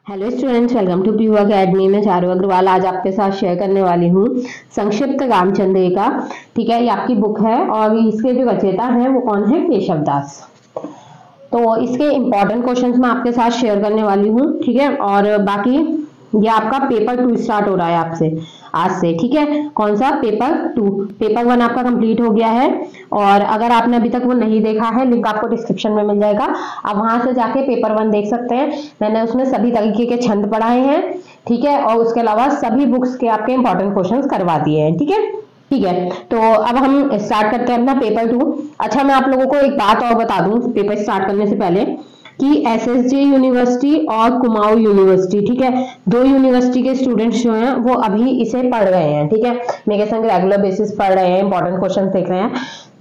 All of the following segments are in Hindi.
Hello students, welcome to PU academy में चारू अग्रवाल। आज आपके साथ शेयर करने वाली हूँ संक्षिप्त रामचंद्र का। ठीक है, ये आपकी बुक है और इसके जो रचयिता हैं वो कौन है? केशव दास। तो इसके इंपॉर्टेंट क्वेश्चंस मैं आपके साथ शेयर करने वाली हूँ। ठीक है, और बाकी ये आपका पेपर 2 स्टार्ट हो रहा है आपसे आज से। ठीक है, कौन सा? पेपर 2। पेपर 1 आपका कंप्लीट हो गया है और अगर आपने अभी तक वो नहीं देखा है, लिंक आपको डिस्क्रिप्शन में मिल जाएगा, आप वहां से जाके पेपर 1 देख सकते हैं। मैंने उसमें सभी तरीके के छंद पढ़ाए हैं। ठीक है, और उसके अलावा सभी बुक्स के आपके इंपॉर्टेंट क्वेश्चन करवा दिए हैं। ठीक है, ठीक है, तो अब हम स्टार्ट करते हैं अपना पेपर 2। अच्छा, मैं आप लोगों को एक बात और बता दूं पेपर स्टार्ट करने से पहले कि एसएसजे यूनिवर्सिटी और कुमाऊं यूनिवर्सिटी, ठीक है, दो यूनिवर्सिटी के स्टूडेंट्स जो हैं वो अभी इसे पढ़ रहे हैं। ठीक है, मेरे संग रेगुलर बेसिस पढ़ रहे हैं, इंपॉर्टेंट क्वेश्चन देख रहे हैं।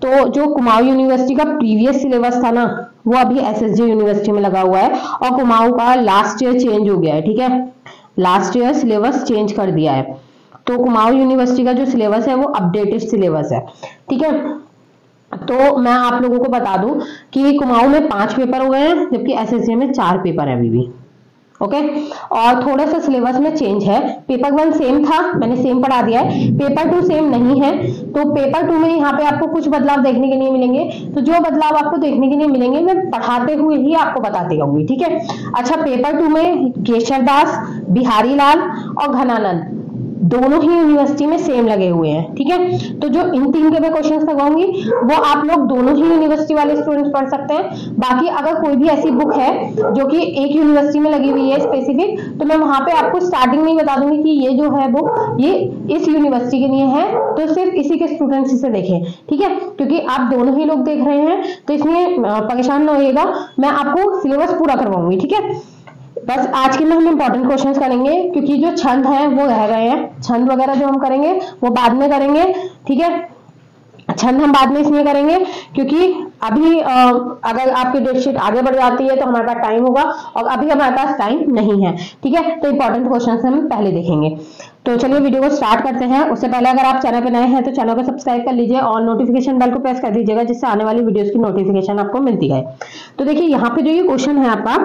तो जो कुमाऊं यूनिवर्सिटी का प्रीवियस सिलेबस था ना, वो अभी एसएसजे यूनिवर्सिटी में लगा हुआ है और कुमाऊं का लास्ट ईयर चेंज हो गया है। ठीक है, लास्ट ईयर सिलेबस चेंज कर दिया है, तो कुमाऊं यूनिवर्सिटी का जो सिलेबस है वो अपडेटेड सिलेबस है। ठीक है, तो मैं आप लोगों को बता दूं कि कुमाऊं में 5 पेपर हो गए हैं, जबकि एसएसजे में 4 पेपर है अभी भी। ओके, और थोड़ा सा सिलेबस में चेंज है। पेपर 1 सेम था, मैंने सेम पढ़ा दिया है। पेपर 2 सेम नहीं है, तो पेपर 2 में यहाँ पे आपको कुछ बदलाव देखने के लिए मिलेंगे। तो जो बदलाव आपको देखने के लिए मिलेंगे मैं पढ़ाते हुए ही आपको बताती रहूंगी। ठीक है, अच्छा, पेपर 2 में केशव दास, बिहारी लाल और घनानंद दोनों ही यूनिवर्सिटी में सेम लगे हुए हैं। ठीक है, तो जो इन 3 के मैं क्वेश्चंस करवाऊंगी वो आप लोग दोनों ही यूनिवर्सिटी वाले स्टूडेंट्स पढ़ सकते हैं। बाकी अगर कोई भी ऐसी बुक है जो कि एक यूनिवर्सिटी में लगी हुई है स्पेसिफिक, तो मैं वहां पे आपको स्टार्टिंग में ही बता दूंगी कि ये जो है बुक ये इस यूनिवर्सिटी के लिए है, तो सिर्फ इसी के स्टूडेंट्स इसे देखें। ठीक है, क्योंकि आप दोनों ही लोग देख रहे हैं तो इसलिए परेशान ना होइएगा, मैं आपको सिलेबस पूरा करवाऊंगी। ठीक है, बस आज के में हम इंपॉर्टेंट क्वेश्चंस करेंगे, क्योंकि जो छंद है वो रह गए हैं। छंद वगैरह जो हम करेंगे वो बाद में करेंगे। ठीक है, छंद हम बाद में इसलिए करेंगे क्योंकि अभी अगर आपकी डेटशीट आगे बढ़ जाती है तो हमारे पास टाइम होगा, और अभी हमारे पास टाइम नहीं है। ठीक है, तो इंपॉर्टेंट क्वेश्चंस हम पहले देखेंगे। तो चलिए वीडियो को स्टार्ट करते हैं। उससे पहले अगर आप चैनल पे नए हैं तो चैनल को सब्सक्राइब कर लीजिए और नोटिफिकेशन बेल को प्रेस कर दीजिएगा, जिससे आने वाली वीडियोस की नोटिफिकेशन आपको मिलती है। तो देखिए, यहाँ पे जो ये क्वेश्चन है आपका,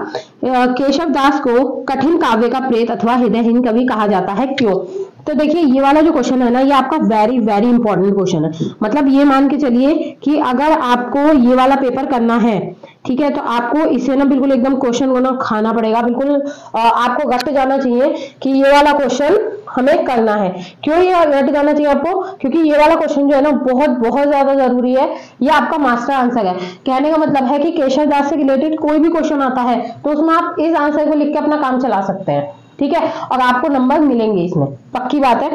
केशव दास को कठिन काव्य का प्रेत अथवा हृदयहीन कवि कहा जाता है, क्यों? तो देखिए, ये वाला जो क्वेश्चन है ना, ये आपका वेरी वेरी इंपॉर्टेंट क्वेश्चन है। मतलब ये मान के चलिए कि अगर आपको ये वाला पेपर करना है, ठीक है, तो आपको इसे ना बिल्कुल एकदम क्वेश्चन को ना खाना पड़ेगा। बिल्कुल आपको रट जाना चाहिए कि ये वाला क्वेश्चन हमें करना है। क्यों ये रट जाना चाहिए आपको? क्योंकि ये वाला क्वेश्चन जो है ना बहुत बहुत ज्यादा जरूरी है। ये आपका मास्टर आंसर है। कहने का मतलब है कि केशव दास से रिलेटेड कोई भी क्वेश्चन आता है तो उसमें आप इस आंसर को लिख के अपना काम चला सकते हैं। ठीक है, और आपको नंबर मिलेंगे इसमें, पक्की बात है।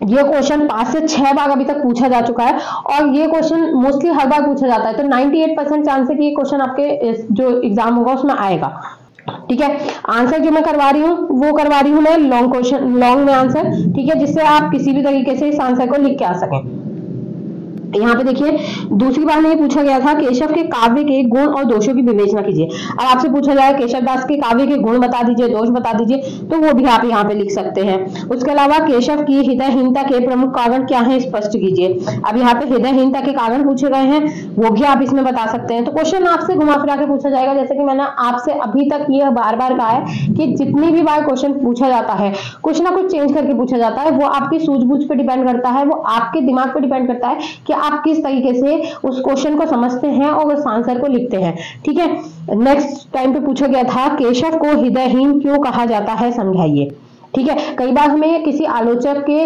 ये क्वेश्चन 5 से 6 बार अभी तक पूछा जा चुका है और ये क्वेश्चन मोस्टली हर बार पूछा जाता है, तो 98% चांस है कि ये क्वेश्चन आपके जो एग्जाम होगा उसमें आएगा। ठीक है, आंसर जो मैं करवा रही हूँ वो करवा रही हूँ मैं लॉन्ग क्वेश्चन, लॉन्ग में आंसर। ठीक है, जिससे आप किसी भी तरीके से इस आंसर को लिख के आ सकें। यहाँ पे देखिए, दूसरी बार में ये पूछा गया था केशव के काव्य के गुण और दोषों की विवेचना कीजिए। अब आपसे पूछा जाए केशव दास के काव्य के गुण बता दीजिए, दोष बता दीजिए, तो वो भी आप यहाँ पे लिख सकते हैं। उसके अलावा केशव की हृदयहीनता के प्रमुख कारण क्या है, स्पष्ट कीजिए। अब यहाँ पे हृदयहीनता के कारण पूछे गए हैं, वो भी आप इसमें बता सकते हैं। तो क्वेश्चन आपसे घुमा फिरा के पूछा जाएगा, जैसे कि मैंने आपसे अभी तक ये बार बार कहा है कि जितनी भी बार क्वेश्चन पूछा जाता है कुछ ना कुछ चेंज करके पूछा जाता है। वो आपकी सूझबूझ पे डिपेंड करता है, वो आपके दिमाग पे डिपेंड करता है कि आप किस तरीके से उस क्वेश्चन को समझते हैं और उस आंसर को लिखते हैं। ठीक है, नेक्स्ट टाइम पे पूछा गया था केशव को हृदयहीन क्यों कहा जाता है, समझाइए। ठीक है, कई बार हमें किसी आलोचक के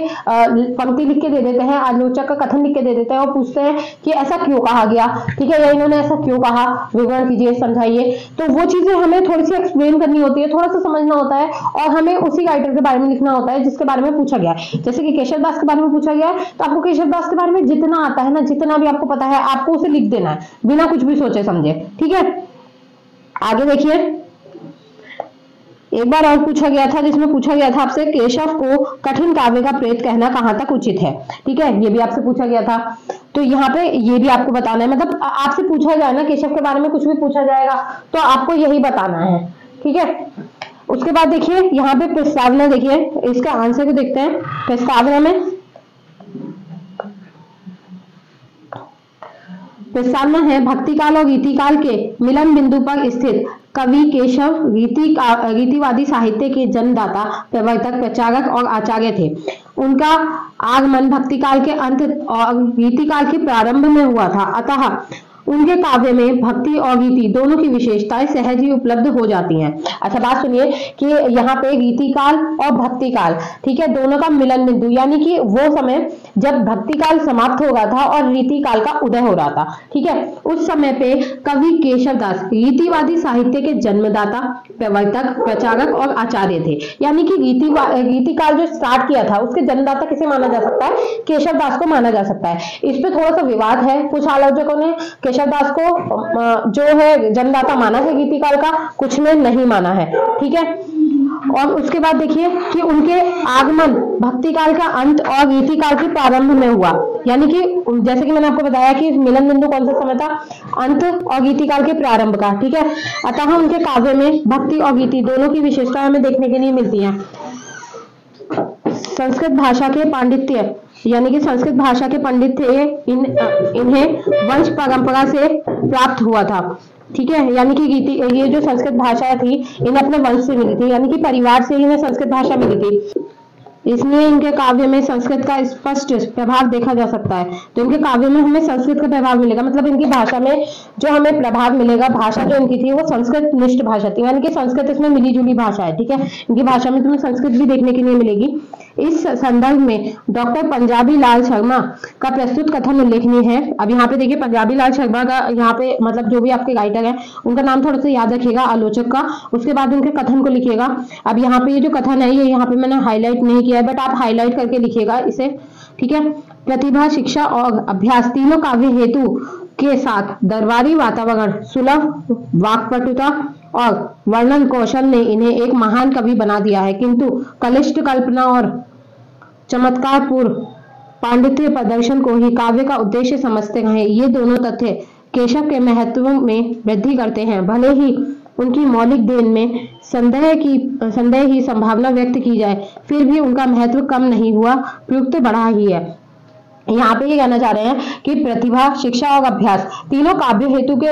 पंक्ति लिख के दे देते हैं, आलोचक का कथन लिख के दे देते हैं और पूछते हैं कि ऐसा क्यों कहा गया। ठीक है, या इन्होंने ऐसा क्यों कहा, विवरण कीजिए, समझाइए। तो वो चीजें हमें थोड़ी सी एक्सप्लेन करनी होती है, थोड़ा सा समझना होता है और हमें उसी राइटर के बारे में लिखना होता है जिसके बारे में पूछा गया है। जैसे कि केशव दास के बारे में पूछा गया है तो आपको केशव दास के बारे में जितना आता है ना, जितना भी आपको पता है, आपको उसे लिख देना है बिना कुछ भी सोचे समझे। ठीक है, आगे देखिए, एक बार और पूछा गया था जिसमें पूछा गया था आपसे केशव को कठिन काव्य का प्रेत कहना कहां तक उचित है। ठीक है, ये भी आपसे पूछा गया था, तो यहाँ पे ये भी आपको बताना है। मतलब आपसे पूछा जाए ना केशव के बारे में, कुछ भी पूछा जाएगा तो आपको यही बताना है। ठीक है, उसके बाद देखिए यहाँ पे प्रस्तावना, देखिए इसका आंसर को देखते हैं। प्रस्तावना में प्रस्तावना है भक्ति काल और रीति काल के मिलन बिंदु पर स्थित कवि केशव रीतिवादी साहित्य के जन्मदाता, प्रवर्तक, प्रचारक और आचार्य थे। उनका आगमन भक्तिकाल के अंत और रीतिकाल के प्रारंभ में हुआ था, अतः उनके काव्य में भक्ति और रीति दोनों की विशेषताएं सहज ही उपलब्ध हो जाती हैं। अच्छा बात सुनिए कि यहाँ पे रीतिकाल और भक्तिकाल, ठीक है, दोनों का मिलन बिंदु, यानी कि वो समय जब भक्तिकाल समाप्त हो रहा था और रीतिकाल का उदय हो रहा था, ठीक है, उस समय पे कवि केशवदास रीतिवादी साहित्य के जन्मदाता, प्रवर्तक, प्रचारक और आचार्य थे। यानी कि रीतिकाल जो स्टार्ट किया था उसके जन्मदाता किसे माना जा सकता है? केशवदास को माना जा सकता है। इस पे थोड़ा सा विवाद है, कुछ आलोचकों ने केशवदास को जो है जन्मदाता माना है रीतिकाल का, कुछ ने नहीं माना है, ठीक है। और उसके बाद देखिए कि उनके आगमन भक्तिकाल का अंत और रीतिकाल के प्रारंभ में हुआ, यानी कि जैसे कि मैंने आपको बताया कि मिलन बिंदु कौन सा समय था? अंत और रीतिकाल के प्रारंभ का, ठीक है। अतः उनके काव्य में भक्ति और रीति दोनों की विशेषताएं हमें देखने के लिए मिलती हैं। संस्कृत भाषा के पांडित्य, यानी कि संस्कृत भाषा के पंडित थे, इन्हें वंश परंपरा से प्राप्त हुआ था, ठीक है। यानी कि ये जो संस्कृत भाषा थी इन्हें अपने वंश से मिली थी, यानी कि परिवार से इन्हें संस्कृत भाषा मिली थी, इसलिए इनके काव्य में संस्कृत का स्पष्ट प्रभाव देखा जा सकता है। तो इनके काव्य में हमें संस्कृत का प्रभाव मिलेगा, मतलब इनकी भाषा में जो हमें प्रभाव मिलेगा, भाषा जो इनकी थी वो संस्कृत निष्ठ भाषा थी, यानी कि संस्कृत इसमें मिली जुली भाषा है, ठीक है। इनकी भाषा में तुम्हें संस्कृत भी देखने के लिए मिलेगी। इस संदर्भ में डॉक्टर पंजाबी लाल शर्मा का प्रस्तुत कथन उल्लेखनीय है। अब यहाँ पे देखिए पंजाबी लाल शर्मा का, यहाँ पे मतलब जो भी आपके राइटर है उनका नाम थोड़ा सा याद रखिएगा, आलोचक का, उसके बाद उनके कथन को लिखिएगा। अब यहाँ पे ये जो कथन है ये यहाँ पे मैंने हाईलाइट नहीं किया है, बट आप हाईलाइट करके लिखिएगा इसे, ठीक है। प्रतिभा, शिक्षा और अभ्यास तीनों काव्य हेतु के साथ दरबारी वातावरण, सुलभ वाक्पटुता और वर्णन कौशल ने इन्हें एक महान कवि बना दिया है, किंतु कलिष्ठ कल्पना और चमत्कारपूर्ण पांडित्य प्रदर्शन को ही काव्य का उद्देश्य समझते हैं। ये दोनों तथ्य केशव के महत्व में वृद्धि करते हैं। भले ही उनकी मौलिक देन में संदेह ही संभावना व्यक्त की जाए, फिर भी उनका महत्व कम नहीं हुआ, प्रयुक्त बढ़ा ही है। यहाँ पे ये कहना चाह रहे हैं कि प्रतिभा, शिक्षा और अभ्यास तीनों काव्य हेतु के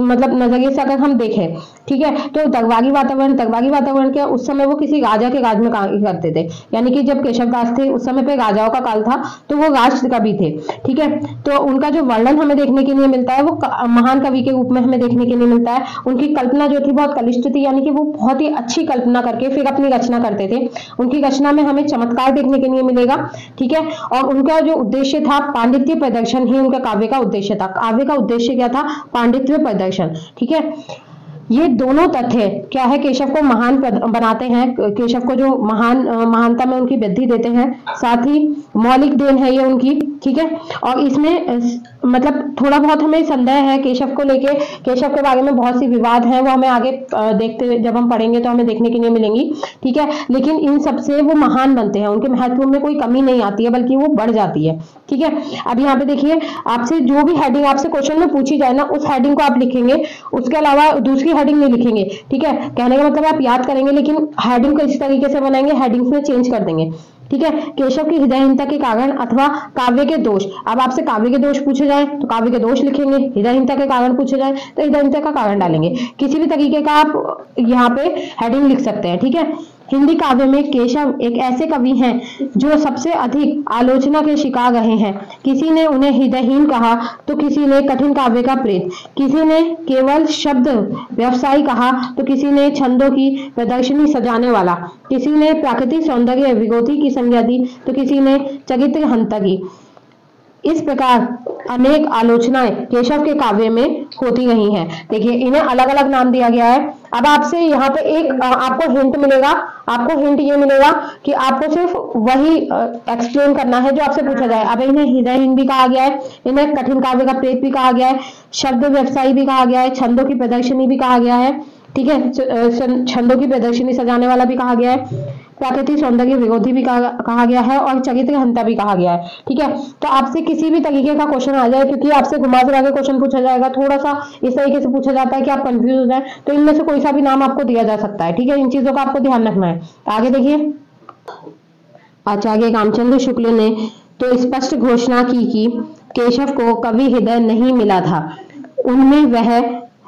मतलब नजरिए से अगर हम देखें, ठीक है, तो दरबारी वातावरण के उस समय वो किसी राजा के राज में काम करते थे, यानी कि जब केशवदास थे उस समय पे राजाओं का काल था, तो वो राष्ट्र कवि थे, ठीक है। तो उनका जो वर्णन हमें देखने के लिए मिलता है वो महान कवि के रूप में हमें देखने के लिए मिलता है। उनकी कल्पना जो थी बहुत कलिष्ठ थी, यानी कि वो बहुत ही अच्छी कल्पना करके फिर अपनी रचना करते थे। उनकी रचना में हमें चमत्कार देखने के लिए मिलेगा, ठीक है। और उनका जो उद्देश्य था पांडित्य प्रदर्शन ही उनका काव्य का उद्देश्य था। काव्य का उद्देश्य क्या था? पांडित्य प्रदर्शन, ठीक है। ये दोनों तथ्य क्या है, केशव को महान बनाते हैं, केशव को जो महानता में उनकी वृद्धि देते हैं, साथ ही मौलिक देन है ये उनकी, ठीक है। और इसमें मतलब थोड़ा बहुत हमें संदेह है केशव को लेके, केशव के बारे में बहुत सी विवाद है, वो हमें आगे देखते हुए जब हम पढ़ेंगे तो हमें देखने के लिए मिलेंगी, ठीक है। लेकिन इन सबसे वो महान बनते हैं, उनके महत्व में कोई कमी नहीं आती है, बल्कि वो बढ़ जाती है, ठीक है। अब यहाँ पे देखिए आपसे जो भी हेडिंग आपसे क्वेश्चन में पूछी जाए ना, उस हेडिंग को आप लिखेंगे, उसके अलावा दूसरी हेडिंग नहीं लिखेंगे, ठीक है। कहने का मतलब आप याद करेंगे, लेकिन हेडिंग को इस तरीके से बनाएंगे, हेडिंग्स में चेंज कर देंगे, ठीक है। केशव की हृदयहीनता के कारण अथवा काव्य के दोष, अब आपसे काव्य के दोष पूछे जाए तो काव्य के दोष लिखेंगे, हृदयहीनता के कारण पूछे जाए तो हृदयहीनता का कारण डालेंगे, किसी भी तरीके का आप यहाँ पे हेडिंग लिख सकते हैं, ठीक है। हिंदी काव्य में केशव एक ऐसे कवि हैं जो सबसे अधिक आलोचना के शिकार रहे हैं। किसी ने उन्हें हृदयहीन कहा तो किसी ने कठिन काव्य का प्रेत, किसी ने केवल शब्द व्यवसायी कहा तो किसी ने छंदों की प्रदर्शनी सजाने वाला, किसी ने प्राकृतिक सौंदर्य विरोधी की संज्ञा दी तो किसी ने चरित्र हंता की। इस प्रकार अनेक आलोचनाएं केशव के काव्य में होती रही हैं। देखिए इन्हें अलग अलग नाम दिया गया है। अब आपसे यहाँ पे एक आपको हिंट मिलेगा, आपको हिंट ये मिलेगा कि आपको सिर्फ वही एक्सप्लेन करना है जो आपसे पूछा जाए। अब इन्हें हृदयहीन भी कहा गया है, इन्हें कठिन काव्य का प्रेत भी कहा गया है, शब्द व्यवसायी भी कहा गया है, छंदों की प्रदर्शनी भी कहा गया है, ठीक है, छंदों की प्रदर्शनी सजाने वाला भी कहा गया है, प्राकृतिक सौंदर्य विरोधी भी कहा गया है और चरित्र हंता भी कहा गया है, ठीक है। तो आपसे किसी भी तरीके का क्वेश्चन आ जाए, क्योंकि आपसे घुमा फिरा के क्वेश्चन पूछा जाएगा, थोड़ा सा इस तरीके से पूछा जाता है कि आप कंफ्यूज हो जाए, तो इनमें से कोई सा भी नाम आपको दिया जा सकता है, ठीक है। इन चीजों का आपको ध्यान रखना है। आगे देखिए, आचार्य रामचंद्र शुक्ल ने तो स्पष्ट घोषणा की कि केशव को कवि हृदय नहीं मिला था, उनमें वह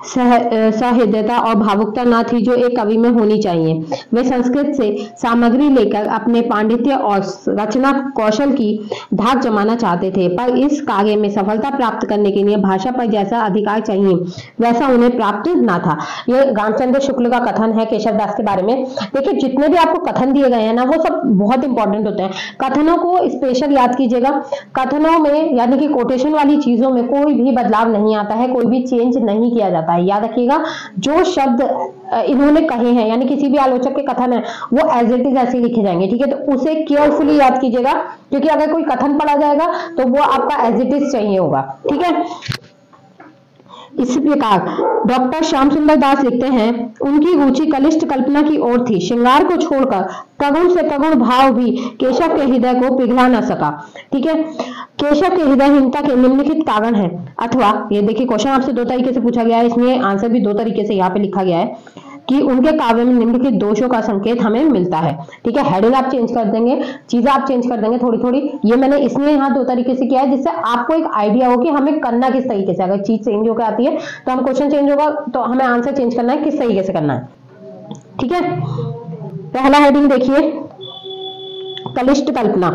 सहृदयता और भावुकता न थी जो एक कवि में होनी चाहिए। वे संस्कृत से सामग्री लेकर अपने पांडित्य और रचना कौशल की धाक जमाना चाहते थे, पर इस कार्य में सफलता प्राप्त करने के लिए भाषा पर जैसा अधिकार चाहिए वैसा उन्हें प्राप्त न था। ये रामचंद्र शुक्ल का कथन है केशव दास के बारे में। देखिए, जितने भी आपको कथन दिए गए हैं ना, वो सब बहुत इंपॉर्टेंट होते हैं। कथनों को स्पेशल याद कीजिएगा। कथनों में यानी कि कोटेशन वाली चीजों में कोई भी बदलाव नहीं आता है, कोई भी चेंज नहीं किया जाता है। याद रखिएगा, जो शब्द इन्होंने कहे हैं यानी किसी भी आलोचक के कथन है वो एज इट इज ऐसे लिखे जाएंगे, ठीक है। तो उसे केयरफुली याद कीजिएगा, क्योंकि अगर कोई कथन पढ़ा जाएगा तो वो आपका एज इट इज चाहिए होगा, ठीक है। इसी प्रकार डॉक्टर श्याम सुंदर दास लिखते हैं, उनकी रुचि कलिष्ठ कल्पना की ओर थी। श्रृंगार को छोड़कर कगुण से कगुण भाव भी केशव के हृदय को पिघला न सका, ठीक है। केशव के हृदयहीनता के निम्नलिखित कारण है, अथवा ये देखिए क्वेश्चन आपसे दो तरीके से पूछा गया है, इसमें आंसर भी दो तरीके से यहाँ पे लिखा गया है कि उनके काव्य में निम्नलिखित दोषों का संकेत हमें मिलता है, ठीक है। हेडिंग आप चेंज कर देंगे, चीजें आप चेंज कर देंगे थोड़ी थोड़ी। ये मैंने इसलिए यहाँ दो तरीके से किया है जिससे आपको एक आइडिया हो कि हमें करना किस तरीके से। अगर चीज चेंज होकर आती है तो हम क्वेश्चन चेंज होगा तो हमें आंसर चेंज करना है, किस तरीके से करना है, ठीक है। पहला हेडिंग देखिए, कलिष्ठ कल्पना।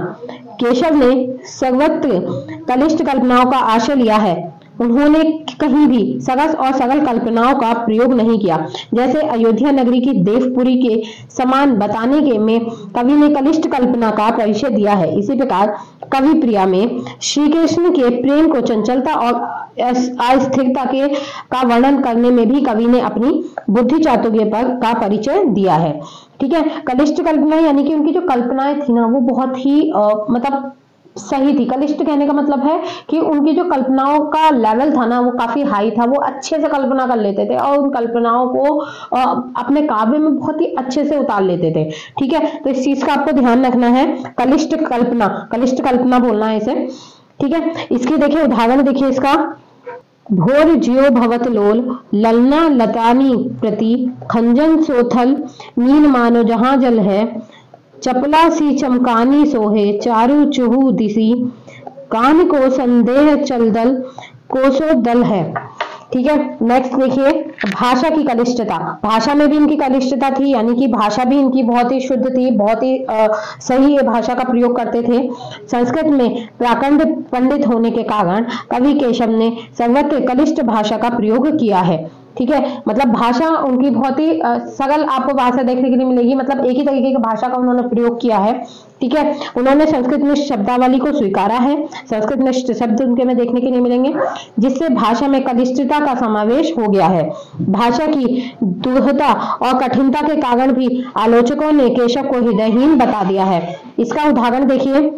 केशव ने सर्वत्र कलिष्ठ कल्पनाओं का आश्रय लिया है। उन्होंने कहीं भी सरस और सरल कल्पनाओं का प्रयोग नहीं किया। जैसे अयोध्या नगरी की देवपुरी के समान बताने के में कवि ने कलिष्ठ कल्पना का परिचय दिया है। इसी प्रकार कवि प्रिया में श्री कृष्ण के प्रेम को चंचलता और अस्थिरता के का वर्णन करने में भी कवि ने अपनी बुद्धि चातुर्य पर का परिचय दिया है, ठीक है। कलिष्ठ कल्पना यानी कि उनकी जो कल्पनाएं थी ना वो बहुत ही मतलब सही थी। कलिष्ठ कहने का मतलब है कि उनकी जो कल्पनाओं का लेवल था ना वो काफी हाई था, वो अच्छे से कल्पना कर लेते थे और उन कल्पनाओं को अपने काव्य में बहुत ही अच्छे से उतार लेते थे, ठीक है। तो इस चीज का आपको ध्यान रखना है, कलिष्ठ कल्पना बोलना है इसे, ठीक है। इसके देखिए उदाहरण देखिए इसका, भोर जियो भवत लोल ललना लतानी प्रति खंजन सोथल नील मानो जहां जल है चपला सी चमकानी सोहे चारु चुहु दिसी कान को संदेह चलदल कोसो दल है, ठीक है। नेक्स्ट देखिए, भाषा की कलिष्ठता। भाषा में भी इनकी कलिष्ठता थी, यानी कि भाषा भी इनकी बहुत ही शुद्ध थी, बहुत ही सही ये भाषा का प्रयोग करते थे। संस्कृत में प्राकंड पंडित होने के कारण कवि केशव ने सर्वत्र कलिष्ठ भाषा का प्रयोग किया है, ठीक है। मतलब भाषा उनकी बहुत ही सरल आपको भाषा देखने के लिए मिलेगी, मतलब एक ही तरीके की भाषा का उन्होंने प्रयोग किया है, ठीक है। उन्होंने संस्कृत में शब्दावली को स्वीकारा है, संस्कृत में शब्द उनके में देखने के लिए मिलेंगे जिससे भाषा में कलिष्ठता का समावेश हो गया है। भाषा की दुर्धता और कठिनता के कारण भी आलोचकों ने केशव को हृदयहीन बता दिया है। इसका उदाहरण देखिए,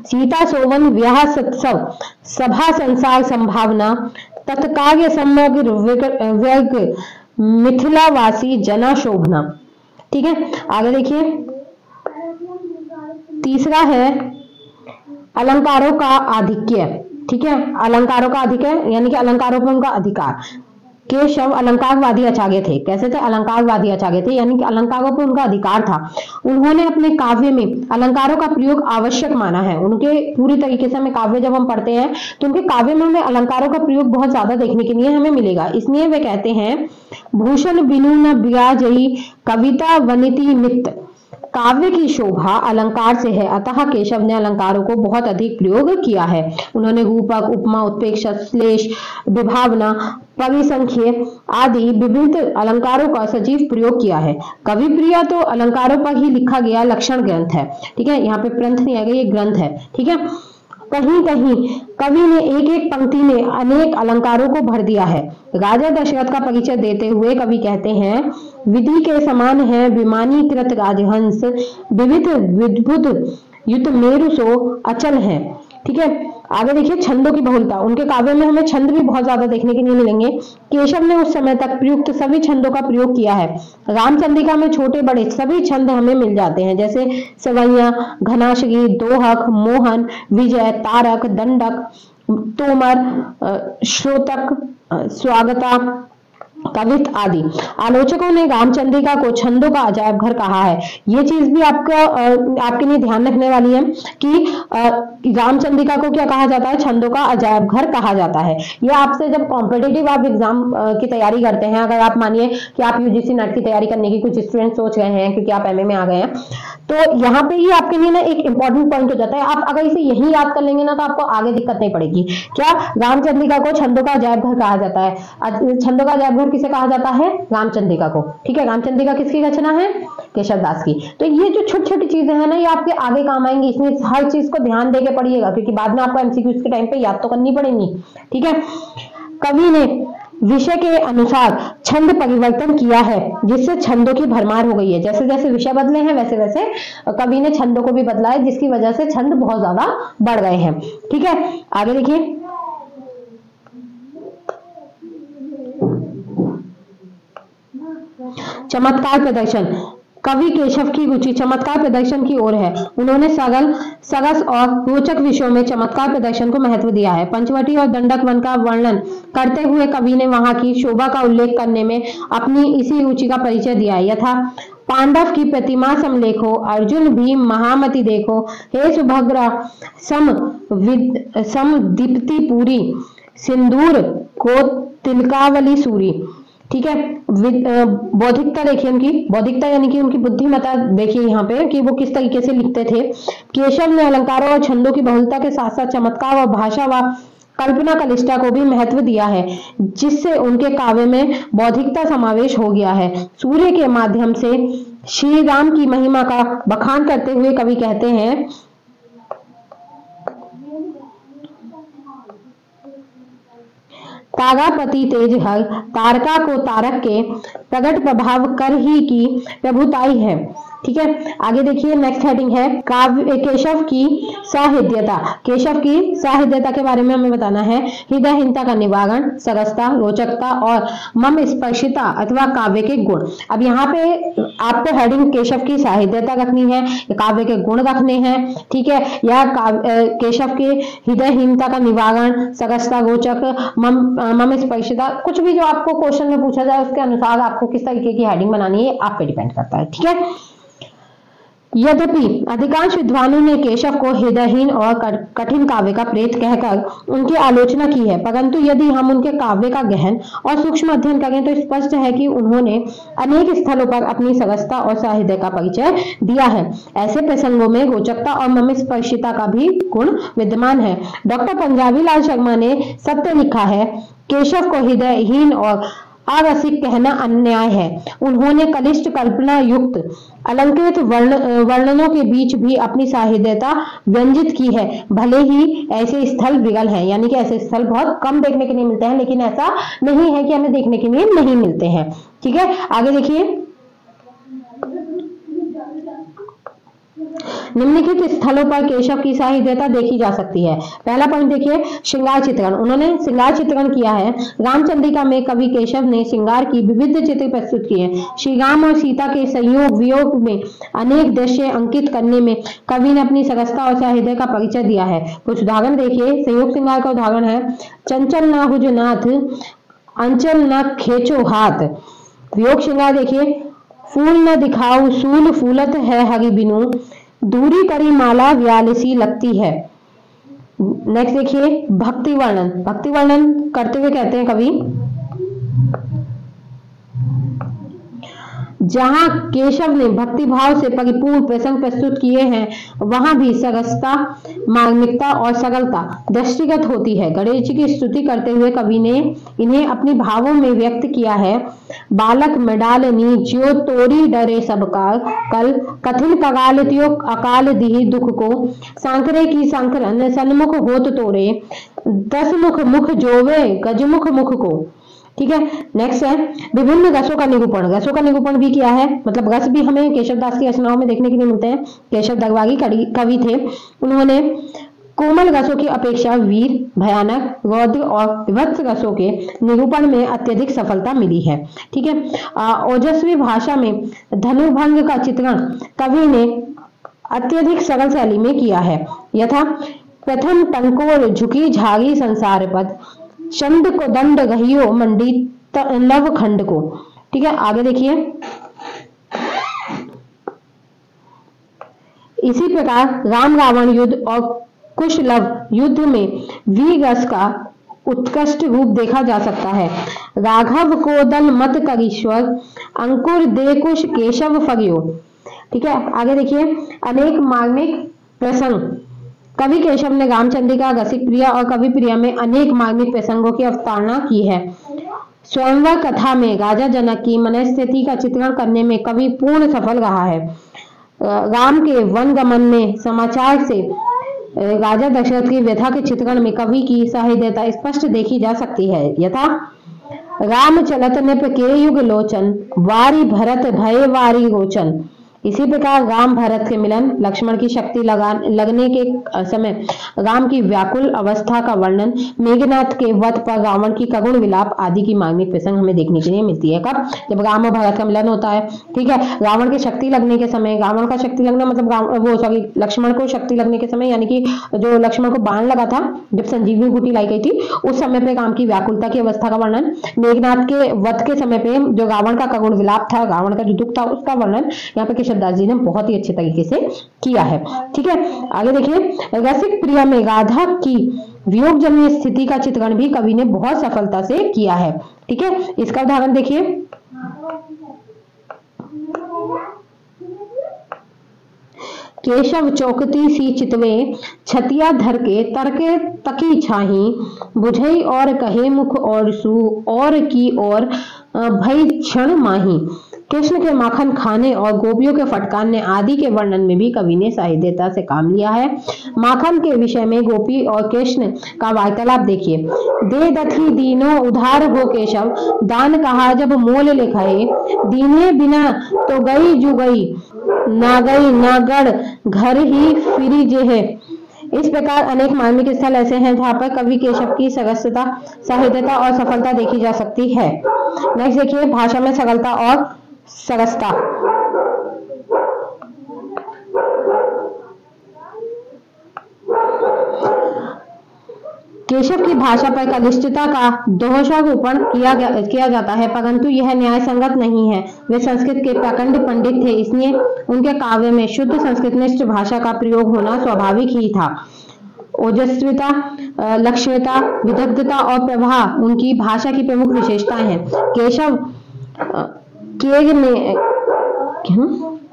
सीता सोवन व्याह सत्सव सभा संसार संभावना तत्कार्य समग्र वर्ग मिथिलावासी जना शोभना, ठीक है। आगे देखिए, तीसरा है अलंकारों का आधिक्य, ठीक है। अलंकारों का आधिक्य यानी कि अलंकारों पर उनका अधिकार। केशव अलंकारवादी आचार्य थे। कैसे थे? अलंकारवादी आचार्य थे, यानी कि अलंकारों पर उनका अधिकार था। उन्होंने अपने काव्य में अलंकारों का प्रयोग आवश्यक माना है। उनके पूरी तरीके से हमें काव्य जब हम पढ़ते हैं तो उनके काव्य में हमें अलंकारों का प्रयोग बहुत ज्यादा देखने के लिए हमें मिलेगा। इसलिए वे कहते हैं, भूषण बिनु न बिराजई कविता वनिति नित्य। काव्य की शोभा अलंकार से है, अतः केशव ने अलंकारों को बहुत अधिक प्रयोग किया है। उन्होंने रूपक, उपमा, उत्प्रेक्ष, श्लेष, विभावना, परिसंख्य आदि विभिन्न अलंकारों का सजीव प्रयोग किया है। कवि प्रिया तो अलंकारों पर ही लिखा गया लक्षण ग्रंथ है, ठीक है। यहाँ पे ग्रंथ नहीं आएगा, ये ग्रंथ है, ठीक है। कहीं कहीं कवि ने एक एक पंक्ति में अनेक अलंकारों को भर दिया है। राजा दशरथ का परिचय देते हुए कवि कहते हैं, विधि के समान है विमानीकृत राजहंस, विविध विद्भुत युत मेरु सो अचल है, ठीक है। आगे देखिए, छंदों की बहुलता। उनके काव्य में हमें छंद भी बहुत ज्यादा देखने के लिए मिलेंगे। केशव ने उस समय तक प्रयुक्त सभी छंदों का प्रयोग किया है। रामचंद्रिका में छोटे बड़े सभी छंद हमें मिल जाते हैं, जैसे सवैया, घनाश्री, दोहक, मोहन, विजय, तारक, दंडक, तोमर, श्रोतक, स्वागता, कवित आदि। आलोचकों ने गामचंदिका को छंदों का अजायब घर कहा है। ये चीज भी आपके लिए ध्यान रखने वाली है कि गामचंदिका को क्या कहा जाता है, छंदों का अजायब घर कहा जाता है। ये आपसे जब कॉम्पिटिटिव आप एग्जाम की तैयारी करते हैं, अगर आप मानिए कि आप यूजीसी नेट की तैयारी करने की कुछ स्टूडेंट सोच रहे हैं क्योंकि आप एमए में आ गए हैं, तो यहाँ पे ही आपके लिए ना एक इंपॉर्टेंट पॉइंट हो जाता है। आप अगर इसे यही याद कर लेंगे ना तो आपको आगे दिक्कत नहीं पड़ेगी। क्या गामचंदिका को छंदों का अजायब घर कहा जाता है। छंदों का अजायब घर किसे कहा जाता है, गामचंदिका को। ठीक है, गामचंदिका किसकी रचना है, केशव दास की। तो ये जो छोटी छोटी चीजें हैं ना, ये आपके आगे काम आएंगी, इसमें हर चीज को ध्यान देके पढ़िएगा क्योंकि बाद में आपको एमसीक्यूज के टाइम पे याद तो करनी पड़ेगी। ठीक है, कवि ने विषय के अनुसार छंद परिवर्तन किया है जिससे छंदों की भरमार हो गई है। जैसे जैसे विषय बदले हैं वैसे वैसे कवि ने छंदों को भी बदला है, जिसकी वजह से छंद बहुत ज्यादा बढ़ गए हैं। ठीक है, आगे देखिए, चमत्कार प्रदर्शन। कवि केशव की रुचि चमत्कार प्रदर्शन की ओर है। उन्होंने सरस और रोचक विषयों में चमत्कार प्रदर्शन को महत्व दिया है। पंचवटी और दंडक वन का वर्णन करते हुए कवि ने वहां की शोभा का उल्लेख करने में अपनी इसी रुचि का परिचय दिया है। यथा पांडव की प्रतिमा समलेखो, अर्जुन भीम महामति देखो, हे सुभद्रा समदीप्ति पूरी, सिंदूर को तिलकावली सूरी। ठीक है, बौद्धिकता देखिए उनकी, बौद्धिकता यानी कि उनकी बुद्धिमत्ता देखिए यहाँ पे कि वो किस तरीके से लिखते थे। केशव ने अलंकारों और छंदों की बहुलता के साथ साथ चमत्कार और भाषा व कल्पना कलिष्ठा को भी महत्व दिया है, जिससे उनके काव्य में बौद्धिकता समावेश हो गया है। सूर्य के माध्यम से श्री राम की महिमा का बखान करते हुए कवि कहते हैं, तारापति तेज हर, तारका को तारक के प्रगट प्रभाव कर ही की प्रभुताई है। ठीक है, आगे देखिए, नेक्स्ट हेडिंग है काव्य केशव की साहित्यता। केशव की साहित्यता के बारे में हमें बताना है। हृदयहीनता का निवारण, सरसता, रोचकता और मम स्पर्शिता अथवा काव्य के गुण। अब यहाँ पे आपको हेडिंग केशव की साहित्यता रखनी है, काव्य के गुण रखने हैं। ठीक है, या केशव के हृदयहीनता का निवारण, सरसता, रोचक, मम स्पर्शिता, कुछ भी जो आपको क्वेश्चन में पूछा जाए उसके अनुसार आपको किस तरीके की हेडिंग बनानी है आप पे डिपेंड करता है। ठीक है, यद्यपि अधिकांश विद्वानों ने केशव को हृदयहीन और कठिन काव्य का प्रेत कहकर उनकी आलोचना की है, परंतु यदि हम उनके काव्य का गहन और सूक्ष्म अध्ययन करें तो स्पष्ट है कि उन्होंने अनेक स्थलों पर अपनी सरसता और साहित्य का परिचय दिया है। ऐसे प्रसंगों में रोचकता और ममस्पर्शिता का भी गुण विद्यमान है। डॉक्टर पंजाबी लाल शर्मा ने सत्य लिखा है, केशव को हृदयहीन और अरसिक कहना अन्याय है। उन्होंने कलिष्ठ कल्पना युक्त अलंकृत वर्णनों के बीच भी अपनी साहित्यता व्यंजित की है। भले ही ऐसे स्थल विरल हैं, यानी कि ऐसे स्थल बहुत कम देखने के लिए मिलते हैं, लेकिन ऐसा नहीं है कि हमें देखने के लिए नहीं मिलते हैं। ठीक है, आगे देखिए, निम्नलिखित स्थलों पर केशव की साहित्यता देखी जा सकती है। पहला पॉइंट देखिए, श्रृंगार चित्रण। उन्होंने श्रृंगार चित्रण किया है। रामचंद्रिका में कवि केशव ने श्रृंगार की विविध चित्र प्रस्तुत किए। श्री राम और सीता के संयोग वियोग में अनेक दृश्य अंकित करने में कवि ने अपनी सरसता और साहित्य का परिचय दिया है। कुछ उदाहरण देखिए, संयोग श्रृंगार का उदाहरण है, चंचल न हुज नाथ, अंचल न खेचो हाथ। वियोग श्रृंगार देखिए, फूल न दिखाओ सूल फूलत है हरि बिनु, दूरी करी माला व्यालसी लगती है। नेक्स्ट देखिए, भक्ति वर्णन। भक्ति वर्णन करते हुए कहते हैं कवि, जहां केशव ने भक्ति भाव से परिपूर्ण प्रसंग प्रस्तुत किए हैं वहां भी सरसता, मार्मिकता और सरलता दृष्टिगत होती है। गणेश जी की स्तुति करते हुए कवि ने इन्हें अपने भावों में व्यक्त किया है। बालक मडालनी ज्यो तोरी डरे सबका कल, कथिन कगाल त्यो अकाल दिही दुख को, सांकरे की सांकरन सन्मुख होत तोरे, 10 मुख मुख जोवे गजमुख मुख को। ठीक है, नेक्स्ट है विभिन्न रसों का निरूपण। रसों का निरूपण भी किया है, मतलब रस भी हमें केशवदास की रचनाओं में देखने के लिए मिलते हैं। केशव दरबारी कवि थे। उन्होंने कोमल रसों की अपेक्षा वीर, भयानक, रौद्र और विभत्स रसों के निरूपण में अत्यधिक सफलता मिली है। ठीक है, ओजस्वी भाषा में धनुर्भंग का चित्रण कवि ने अत्यधिक सरल शैली में किया है। यथा प्रथम टंकोर झुकी झागी संसार पद, चंद को दंड गहियो मंडी लव खंड को। ठीक है, आगे देखिए, इसी प्रकार राम रावण युद्ध और कुशलव युद्ध में वीररस का उत्कृष्ट रूप देखा जा सकता है। राघव को दल मत करीश्वर, अंकुर दे कुश केशव फगियो। ठीक है, आगे देखिए, अनेक मार्मिक प्रसंग। कवि केशव ने रामचंद्रिका, रसिक प्रिया और कवि प्रिया में अनेक मार्मिक प्रसंगों की अवतारणा की है। स्वयंवर कथा में राजा जनक की मनस्थिति का चित्रण करने में कवि पूर्ण सफल रहा है। राम के वन गमन में समाचार से राजा दशरथ की व्यथा के चित्रण में कवि की सहृदयता स्पष्ट देखी जा सकती है। यथा राम चलत नृप के युग लोचन, वारी भरत भय वारी रोचन। इसी प्रकार राम भरत के मिलन, लक्ष्मण की शक्ति लगने के समय राम की व्याकुल अवस्था का वर्णन, मेघनाथ के वध पर रावण की करुण विलाप आदि की मार्मिक प्रसंग हमें देखने के लिए मिलती है। कब? जब राम और भरत का मिलन होता है। ठीक है, रावण की शक्ति लगने के समय, रावण का शक्ति लगना मतलब लक्ष्मण को शक्ति लगने के समय, यानी कि जो लक्ष्मण को बाण लगा था जब संजीवनी बूटी लाई गई थी, उस समय पे राम की व्याकुलता की अवस्था का वर्णन, मेघनाथ के वध के समय पे जो रावण का करुण विलाप था, रावण का जो दुख था, उसका वर्णन यहाँ पे दास जी ने बहुत ही अच्छे तरीके से किया है। ठीक है, आगे देखिए, रसिक प्रिया में राधा की वियोगजन्य स्थिति का चित्रण भी कवि ने बहुत सफलता से किया है। ठीक है, इसका उदाहरण देखिए, केशव चौकती सी चितवे, छतिया धर के तरके तकी छाही, बुझई और कहे मुख और सू, और की और भई क्षण माही। कृष्ण के माखन खाने और गोपियों के फटकारने आदि के वर्णन में भी कवि ने सहृदयता से काम लिया है। माखन के विषय में गोपी और कृष्ण का वार्तालाप देखिए। दे दथी दीनो उधार हो केशव, दान कहा जब मोल लिखाए, दीने बिना तो गई जु गई, ना गई ना गढ़ घर ही फिरी जे है। इस प्रकार अनेक मार्मिक स्थल ऐसे हैं जहां पर कवि केशव की सरसता, सहृदयता और सफलता देखी जा सकती है। नेक्स्ट देखिए, भाषा में सरलता और सरसता। केशव की भाषा पर कनिष्ठता का दोषारोपण किया जाता है, परंतु यह न्याय संगत नहीं है। वे संस्कृत के प्रखंड पंडित थे, इसलिए उनके काव्य में शुद्ध संस्कृतनिष्ठ भाषा का प्रयोग होना स्वाभाविक ही था। ओजस्विता, लक्ष्यता, विदग्धता और प्रवाह उनकी भाषा की प्रमुख विशेषताएं हैं।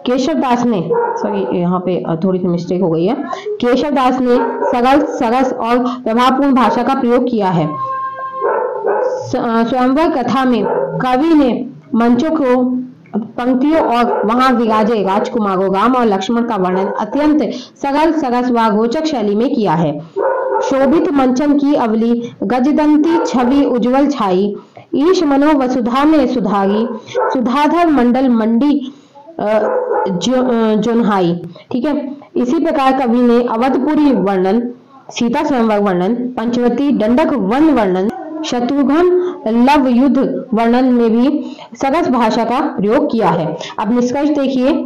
केशवदास ने, सॉरी यहाँ पे थोड़ी सी मिस्टेक हो गई है, केशवदास ने सरल, सरस और प्रभावपूर्ण भाषा का प्रयोग किया है। स्वयंवर कथा में कवि ने मंचों को पंक्तियों और वहां विराजे राजकुमारों राम और लक्ष्मण का वर्णन अत्यंत सरल, सरस व रोचक शैली में किया है। शोभित मंचन की अवली, गजदंती छवि उज्जवल छाई, ईश मनो वसुधा में सुधारी, सुधाधर मंडल मंडी जोन्हाई। ठीक है, इसी प्रकार कवि ने अवधपुरी वर्णन, सीता स्वयंवर वर्णन, पंचवती दंडक वन वर्णन, शत्रुघ्न लव युद्ध वर्णन में भी सरस भाषा का प्रयोग किया है। अब निष्कर्ष देखिए,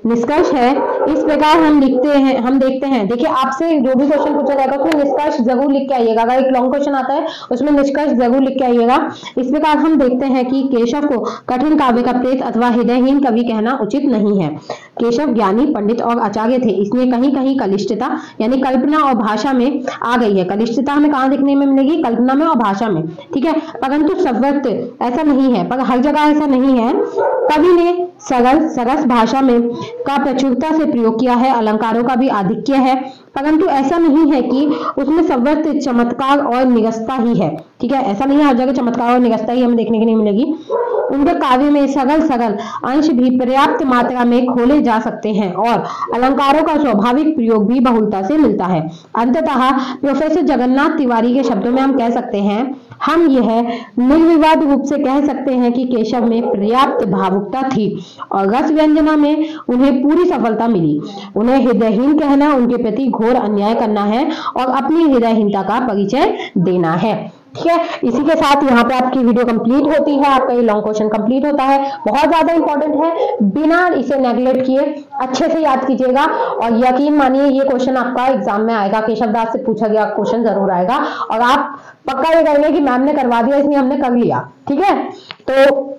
निष्कर्ष है इस प्रकार हम देखते हैं। देखिए, आपसे जो भी क्वेश्चन पूछा जाएगा उसमें निष्कर्ष जरूर लिख के आइएगा। अगर एक लॉन्ग क्वेश्चन आता है उसमें निष्कर्ष जरूर लिख के आइएगा। इस प्रकार हम देखते हैं कि केशव को कठिन काव्य का प्रेत अथवा हृदयहीन कवि कहना उचित नहीं है। केशव ज्ञानी, पंडित और आचार्य थे, इसलिए कहीं कहीं कलिष्ठता यानी कल्पना और भाषा में आ गई है। कलिष्ठता हमें कहाँ देखने में मिलेगी? कल्पना में और भाषा में। ठीक है, परंतु सर्वत्र ऐसा नहीं है, पर हर जगह ऐसा नहीं है। कवि ने सरल, सरस भाषा में का प्रचुरता से प्रयोग किया है, अलंकारों का भी आधिक्य है, परंतु ऐसा नहीं है कि उसमें सर्वत्र चमत्कार और निरस्ता ही है। ठीक है, ऐसा नहीं है हर जगह चमत्कार और निरस्ता ही हमें देखने के लिए मिलेगी। उनके काव्य में सरल सरल अंश भी पर्याप्त मात्रा में खोले जा सकते हैं और अलंकारों का स्वाभाविक प्रयोग भी बहुलता से मिलता है। अंततः प्रोफेसर जगन्नाथ तिवारी के शब्दों में हम कह सकते हैं, हम यह निर्विवाद रूप से कह सकते हैं कि केशव में पर्याप्त भावुकता थी और रस व्यंजना में उन्हें पूरी सफलता मिली। उन्हें हृदयहीन कहना उनके प्रति घोर अन्याय करना है और अपनी हृदयहीनता का परिचय देना है। ठीक है, इसी के साथ यहाँ पे आपकी वीडियो कंप्लीट होती है, आपका ये लॉन्ग क्वेश्चन कंप्लीट होता है। बहुत ज्यादा इंपॉर्टेंट है, बिना इसे नेग्लेक्ट किए अच्छे से याद कीजिएगा और यकीन मानिए ये क्वेश्चन आपका एग्जाम में आएगा, केशव दास से पूछा गया क्वेश्चन जरूर आएगा और आप पक्का ये कहेंगे कि मैम ने करवा दिया इसलिए हमने कर लिया। ठीक है, तो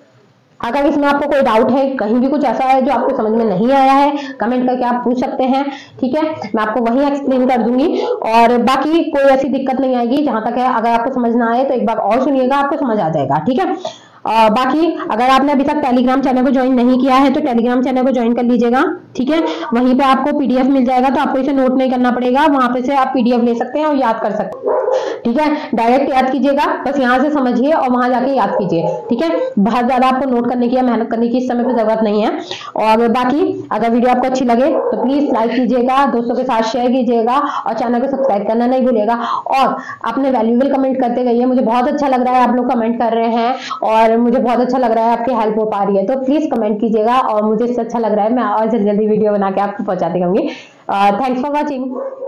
अगर इसमें आपको कोई डाउट है, कहीं भी कुछ ऐसा है जो आपको समझ में नहीं आया है, कमेंट करके आप पूछ सकते हैं। ठीक है, मैं आपको वहीं एक्सप्लेन कर दूंगी और बाकी कोई ऐसी दिक्कत नहीं आएगी। जहां तक है, अगर आपको समझ ना आए तो एक बार और सुनिएगा, आपको समझ आ जाएगा। ठीक है, बाकी अगर आपने अभी तक टेलीग्राम चैनल को ज्वाइन नहीं किया है तो टेलीग्राम चैनल को ज्वाइन कर लीजिएगा। ठीक है, वहीं पे आपको पीडीएफ मिल जाएगा, तो आपको इसे नोट नहीं करना पड़ेगा, वहां पे से आप पीडीएफ ले सकते हैं और याद कर सकते हैं। ठीक है, डायरेक्ट याद कीजिएगा, बस यहाँ से समझिए और वहां जाके याद कीजिए। ठीक है, बहुत ज्यादा आपको नोट करने की या मेहनत करने की इस समय पे जरूरत नहीं है। और बाकी अगर वीडियो आपको अच्छी लगे तो प्लीज लाइक कीजिएगा, दोस्तों के साथ शेयर कीजिएगा और चैनल को सब्सक्राइब करना नहीं भूलिएगा और अपने वैल्यूएबल कमेंट करते रहिए। मुझे बहुत अच्छा लग रहा है आप लोग कमेंट कर रहे हैं और मुझे बहुत अच्छा लग रहा है, आपकी हेल्प हो पा रही है, तो प्लीज कमेंट कीजिएगा और मुझे इससे अच्छा लग रहा है मैं और जल्दी जल्दी वीडियो बना के आपको पहुंचाती रहूंगी। Thanks for watching.